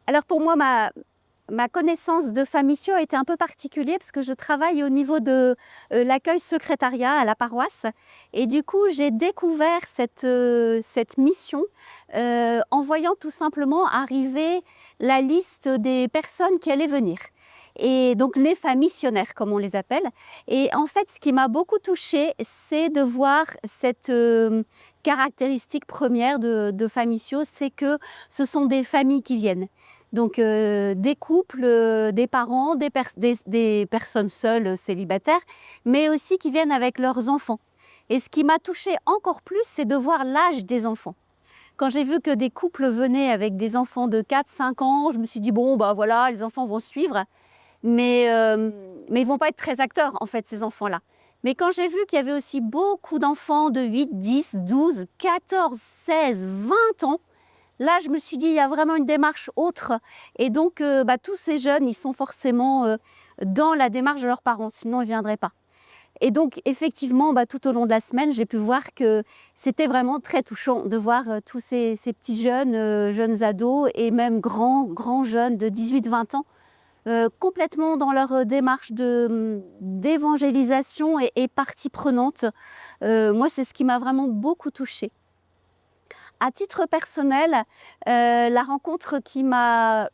Alors pour moi, ma connaissance de Famissio a été un peu particulière parce que je travaille au niveau de l'accueil secrétariat à la paroisse. Et du coup, j'ai découvert cette mission en voyant tout simplement arriver la liste des personnes qui allaient venir. Et donc les missionnaires, comme on les appelle. Et en fait, ce qui m'a beaucoup touchée, c'est de voir cette caractéristique première de Famissio, c'est que ce sont des familles qui viennent. Donc des couples, des parents, des personnes seules, célibataires, mais aussi qui viennent avec leurs enfants. Et ce qui m'a touchée encore plus, c'est de voir l'âge des enfants. Quand j'ai vu que des couples venaient avec des enfants de 4-5 ans, je me suis dit: «Bon, bah, voilà, les enfants vont suivre». Mais ils vont pas être très acteurs, en fait, ces enfants-là. Mais quand j'ai vu qu'il y avait aussi beaucoup d'enfants de 8, 10, 12, 14, 16, 20 ans, là, je me suis dit: «Il y a vraiment une démarche autre» et donc tous ces jeunes, ils sont forcément, dans la démarche de leurs parents, sinon ils ne viendraient pas. Et donc effectivement, tout au long de la semaine, j'ai pu voir que c'était vraiment très touchant de voir, tous ces petits jeunes, jeunes ados et même grands jeunes de 18-20 ans, complètement dans leur, démarche d'évangélisation et partie prenante. Moi, c'est ce qui m'a vraiment beaucoup touchée. À titre personnel, la rencontre qui m'a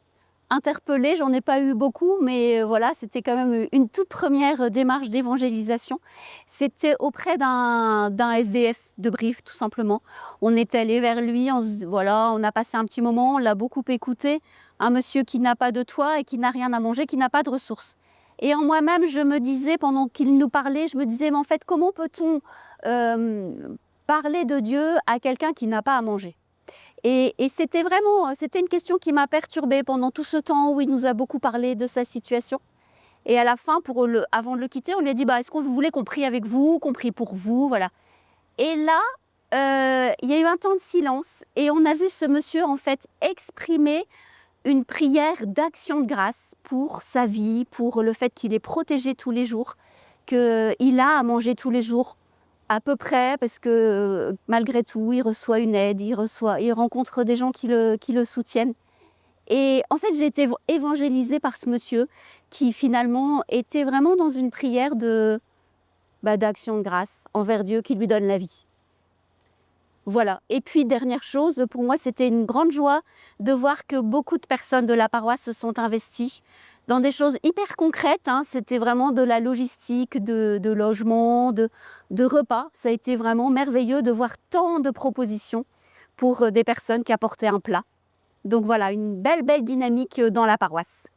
interpellée, j'en ai pas eu beaucoup, mais voilà, c'était quand même une toute première démarche d'évangélisation. C'était auprès d'un SDF de Brive, tout simplement. On est allé vers lui, voilà, on a passé un petit moment, on l'a beaucoup écouté. Un monsieur qui n'a pas de toit et qui n'a rien à manger, qui n'a pas de ressources. Et en moi-même, je me disais, pendant qu'il nous parlait, je me disais: «Mais en fait, comment peut-on, parler de Dieu à quelqu'un qui n'a pas à manger?» Et c'était vraiment, c'était une question qui m'a perturbée pendant tout ce temps où il nous a beaucoup parlé de sa situation. Et à la fin, avant de le quitter, on lui a dit: «Est-ce que vous voulez qu'on prie avec vous, qu'on prie pour vous?» Voilà. Et là, il y a eu un temps de silence et on a vu ce monsieur, en fait, exprimer une prière d'action de grâce pour sa vie, pour le fait qu'il est protégé tous les jours, qu'il a à manger tous les jours, à peu près, parce que malgré tout, il reçoit une aide, il rencontre des gens qui le soutiennent. Et en fait, j'ai été évangélisée par ce monsieur qui finalement était vraiment dans une prière d'action de grâce envers Dieu qui lui donne la vie. Voilà. Et puis, dernière chose, pour moi, c'était une grande joie de voir que beaucoup de personnes de la paroisse se sont investies dans des choses hyper concrètes, hein. C'était vraiment de la logistique, de logement, de repas. Ça a été vraiment merveilleux de voir tant de propositions pour des personnes qui apportaient un plat. Donc voilà, une belle dynamique dans la paroisse.